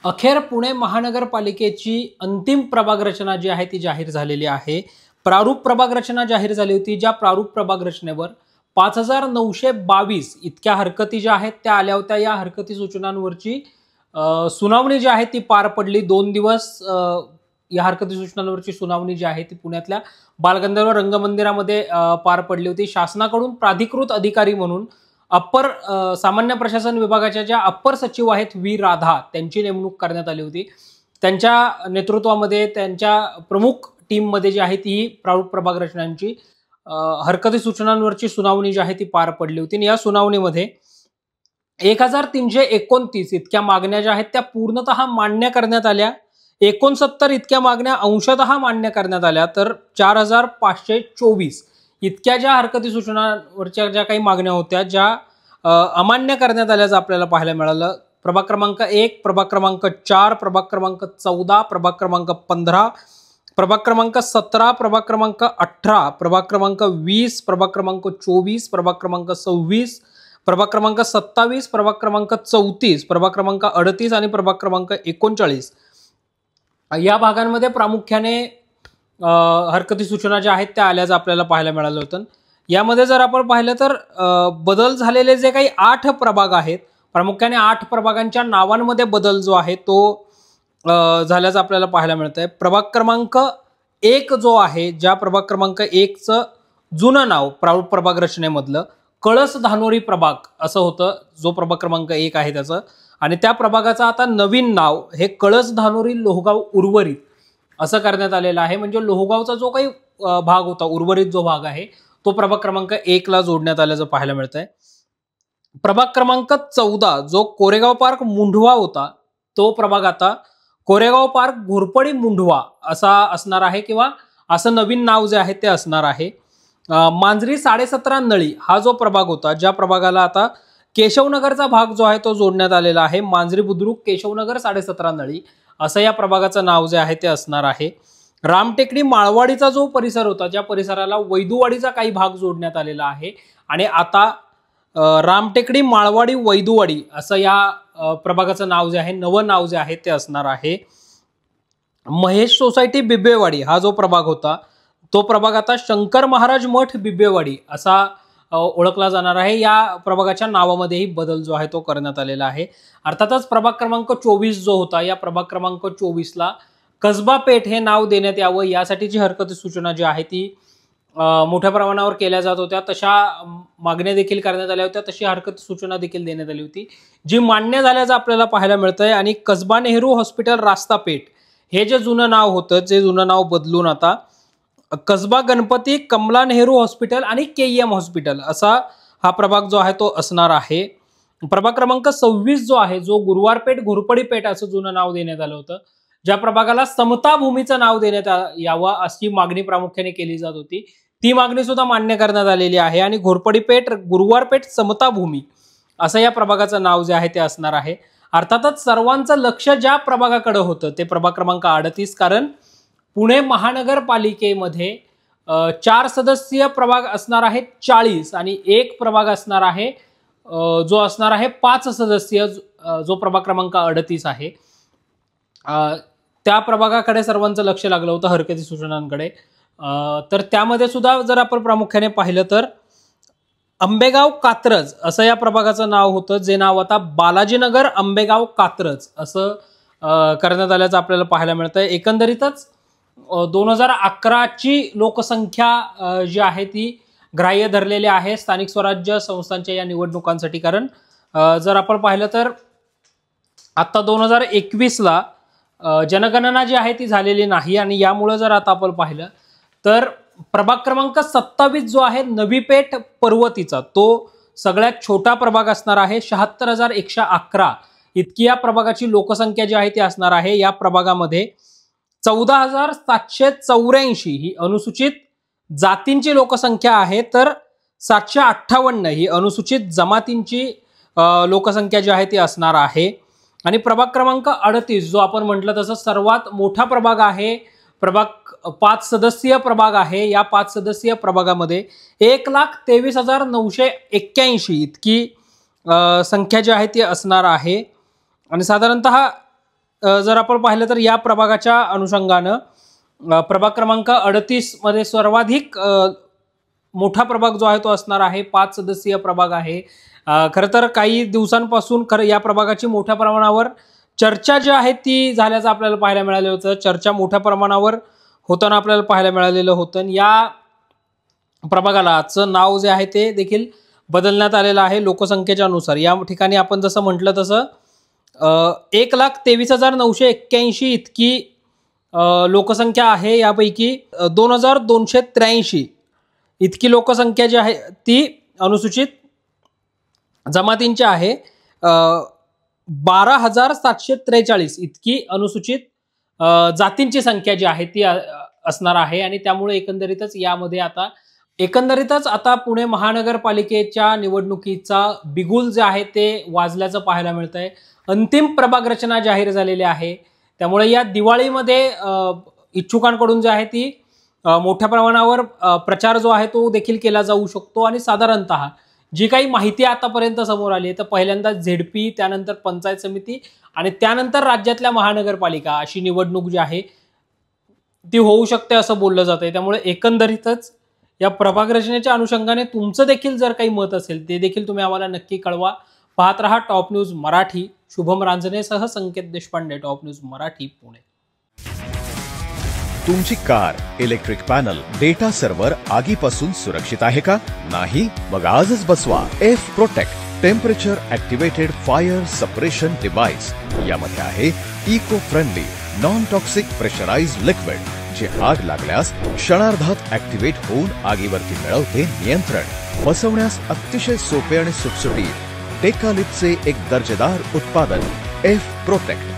अखेर पुणे महानगरपालिकेची अंतिम प्रभाग रचना जी आहे ती जाहीर झालेली आहे। प्रारूप प्रभाग रचना जाहीर झाली होती, ज्या प्रारूप प्रभाग रचनेवर 5922 इतक्या हरकती ज्या आहेत त्या आल्या होत्या। या हरकती सूचनांवरची सुनावणी जी आहे ती पार पडली। 2 दिवस या हरकती सूचनांवरची सुनावणी जी आहे ती पुण्यातल्या बालगंधर्व रंगमंदिरामध्ये पार पडली होती। शासनाकडून प्राधिकृत अधिकारी म्हणून अप्पर सामान्य प्रशासन विभागाच्या ज्या अप्पर सचिव आहेत व्ही राधा त्यांची नेमणूक करण्यात आली होती। त्यांच्या नेतृत्वामध्ये त्यांच्या प्रमुख टीम मध्ये जी आहे ती प्रारूप प्रभाग रचनांची हरकती सूचनांवरची सुनावणी जी आहे ती पार पडली होती। या सुनावणीमध्ये 1329 इतक्या मागण्या ज्या आहेत त्या पूर्णतः मान्य करण्यात आल्या। 69 इतक्या मागण्या अंशतः मान्य करण्यात आल्या, तर 4524 इतक्या ज्या हरकती सूचनांवरच्या ज्या काही मागण्या होत्या ज्या अमान्य करण्यात आल्याचं आपल्याला पाहायला मिळालं। प्रभाग क्रमांक 1, प्रभाग क्रमांक 4, प्रभाग क्रमांक 14, प्रभाग क्रमांक 15, प्रभाग क्रमांक 17, प्रभाग क्रमांक 18, प्रभाग क्रमांक 20, प्रभाग क्रमांक 24, प्रभाग क्रमांक 26, प्रभाग क्रमांक 27, प्रभाग क्रमांक 34, प्रभाग क्रमांक 38 आणि प्रभाग क्रमांक 39 या भागांमध्ये प्रामुख्याने हरकती सूचना ज्या आहेत त्या आल्याचं आपल्याला पाहायला मिळालं होतं। यामध्ये जर आपण पाहिलं तर बदल झालेले जे काही 8 प्रभाग आहेत, प्रामुख्याने 8 प्रभागांच्या नावांमध्ये बदल जो आहे तो झाल्याचं आपल्याला पाहायला मिळतंय। प्रभाग क्रमांक 1 जो आहे, ज्या प्रभाग क्रमांक 1चं जुनं नाव प्रारूप प्रभाग रचनेमधलं कळस धानोरी प्रभाग असं होतं, जो प्रभाग क्रमांक 1 आहे त्याचं, आणि त्या प्रभागाचं आता नवीन नाव हे कळस धानोरी लोहगाव उर्वरित असं करण्यात आलेलं आहे। म्हणजे लोहगावचा जो काही भाग होता, उर्वरित जो भाग आहे तो प्रभाग क्रमांक 1 ला जोडण्यात आल्याचं पाहायला मिळतंय। प्रभाग क्रमांक 14 जो कोरेगाव पार्क मुंढवा होता, तो प्रभाग आता कोरेगाव पार्क घोरपडी मुंढवा असा असणार आहे, किंवा असं नवीन नाव जे आहे ते असणार आहे। मांजरी 17.5 नळी हा जो प्रभाग होता, ज्या प्रभागाला आता केशवनगरचा भाग जो आहे तो जोडण्यात आलेला आहे। मांजरी बुद्रुक केशवनगर 17.5 नळी असं या प्रभागाचं नाव जे आहे ते असणार आहे। रामटेकडी माळवाडीचा जो परिसर होता, ज्या परिसराला वैदुवाडीचा काही भाग जोडण्यात आलेला आहे, आणि आता रामटेकडी माळवाडी वैदुवाडी असं या प्रभागाचं नाव जे आहे, नवं नाव जे आहे ते असणार आहे। महेश सोसायटी बिबेवाडी हा जो प्रभाग होता तो प्रभाग आता शंकर महाराज मठ बिबेवाडी असा ओळखला जाणार आहे। या प्रभागाच्या नावामध्येही बदल जो आहे तो करण्यात आलेला आहे। अर्थातच प्रभाग क्रमांक 24 जो होता, या प्रभाग क्रमांक 24 ला कसबा पेठ हे नाव देण्यात यावं यासाठीची हरकती सूचना जी आहे ती मोठ्या प्रमाणावर केल्या जात होत्या। तशा मागण्या देखील करण्यात आल्या होत्या, तशी हरकती सूचना देखील देण्यात आली होती, जी मान्य झाल्याचं आपल्याला पाहायला मिळतंय। आणि कसबा नेहरू हॉस्पिटल रास्ता पेठ हे जे जुनं नाव होतं, जे जुनं नाव बदलून आता कसबा गणपती कमला नेहरू हॉस्पिटल आणि केईएम हॉस्पिटल असा हा प्रभाग जो आहे तो असणार आहे। प्रभाग क्रमांक 26 जो आहे, जो गुरुवार पेठ घोरपडी पेठ असं जुनं नाव देण्यात आलं होतं, ज्या प्रभागाला समता भूमीचं नाव देण्यात यावं अशी मागणी प्रामुख्याने केली जात होती, ती मागणी सुद्धा मान्य करण्यात आलेली आहे। आणि घोरपडी पेठ गुरुवार पेठ समता भूमी असं या प्रभागाचं नाव जे आहे ते असणार आहे। अर्थातच सर्वांचं लक्ष ज्या प्रभागाकडे होतं ते प्रभाग क्रमांक 38, कारण पुणे महानगरपालिकेमध्ये 4 सदस्यीय प्रभाग असणार आहे 40, आणि एक प्रभाग असणार आहे जो असणार आहे 5 सदस्यीय, जो प्रभाग क्रमांक 38 आहे। त्या प्रभागाकडे सर्वांचं लक्ष लागलं होतं, हरकती सूचनांकडे। तर त्यामध्ये सुद्धा जर आपण प्रामुख्याने पाहिलं तर आंबेगाव कात्रज असं या प्रभागाचं नाव होतं, जे नाव आता बालाजीनगर आंबेगाव कात्रज असं करण्यात आल्याचं आपल्याला पाहायला मिळतंय। एकंदरीतच 2011 ची लोकसंख्या जी आहे ती ग्राह्य धरलेली आहे स्थानिक स्वराज्य संस्थांच्या या निवडणुकांसाठी। कारण जर आपण पाहिलं तर आता 2021 ला जनगणना जी आहे ती झालेली नाही, आणि यामुळे जर आता आपण पाहिलं तर प्रभाग क्रमांक 27 जो आहे नवी पेठ पर्वतीचा, तो सगळ्यात छोटा प्रभाग असणार आहे। 76,111 इतकी या प्रभागाची लोकसंख्या जी आहे ती असणार आहे। या प्रभागामध्ये 14,784 ही अनुसूचित जातींची लोकसंख्या आहे, तर 758 ही अनुसूचित जमातींची लोकसंख्या जी आहे ती असणार आहे। आणि प्रभाग क्रमांक 38 जो आपण म्हटलं तसं सर्वात मोठा प्रभाग आहे, प्रभाग 5 सदस्यीय प्रभाग आहे। या 5 सदस्यीय प्रभागामध्ये 1,23,981 इतकी संख्या जी आहे ती असणार आहे। आणि साधारणतः जर आपण पाहिलं तर या प्रभागाच्या अनुषंगानं प्रभाग क्रमांक 38 मध्ये सर्वाधिक मोठा प्रभाग जो आहे तो असणार आहे. 5 सदस्यीय प्रभाग आहे. खरं तर काही दिवसांपासून या प्रभागाची मोठ्या प्रमाणावर चर्चा जी आहे ती झाल्याचं आपल्याला पाहायला मिळालं होतं. चर्चा मोठ्या प्रमाणावर होताना आपल्याला पाहायला मिळालेलं होतं. या प्रभागालाचं नाव जे आहे ते देखील बदलण्यात आलेलं आहे लोकसंख्येच्या अनुसार. या ठिकाणी आपण जसं म्हटलं तसं 1,23,981 इतकी लोकसंख्या आहे. यापैकी 2,283 इतकी लोकसंख्या जी आहे ती अनुसूचित जमातींची आहे. 12,743 इतकी अनुसूचित जातींची संख्या जी आहे ती असणार आहे. आणि त्यामुळे एकंदरीतच आता पुणे महानगरपालिकेच्या निवडणुकीचा बिगुल जे आहे ते वाजल्याचं पाहायला मिळतंय. अंतिम प्रभाग रचना जाहीर झालेली आहे. त्यामुळे या दिवाळीमध्ये इच्छुकांकडून जे आहे ती मोठ्या प्रमाणावर प्रचार जो आहे तो देखील केला जाऊ शकतो. आणि साधारणतः जी काही माहिती आतापर्यंत समोर आली आहे तर पहिल्यांदा झेडपी, त्यानंतर पंचायत समिती आणि त्यानंतर राज्यातल्या महानगरपालिका अशी निवडणूक जी आहे ती होऊ शकते असं बोललं जातंय. त्यामुळे एकंदरीतच या प्रभाग रचनेच्या अनुषंगाने तुमचं देखील जर काही मत असेल ते देखील तुम्ही आम्हाला नक्की कळवा. पाहत रहा टॉप न्यूज मराठी. शुभम रांजणेसह संकेत देशपांडे, टॉप न्यूज मराठी, पुणे. तुमची car, electric panel, data server आगीपासून सुरक्षित आहे का? नाही? मग आजच बसवा F protect temperature activated fire suppression device. यामध्ये आहे eco friendly non toxic pressurised liquid, जे आग लागल्यास क्षणार्धात ऍक्टिव्हेट होऊन आगीवरती मिळवते नियंत्रण. बसवण्यास अतिशय सोपे आणि सुटसुटीत टेकालिपचे एक दर्जेदार उत्पादन एफ प्रोटेक्ट.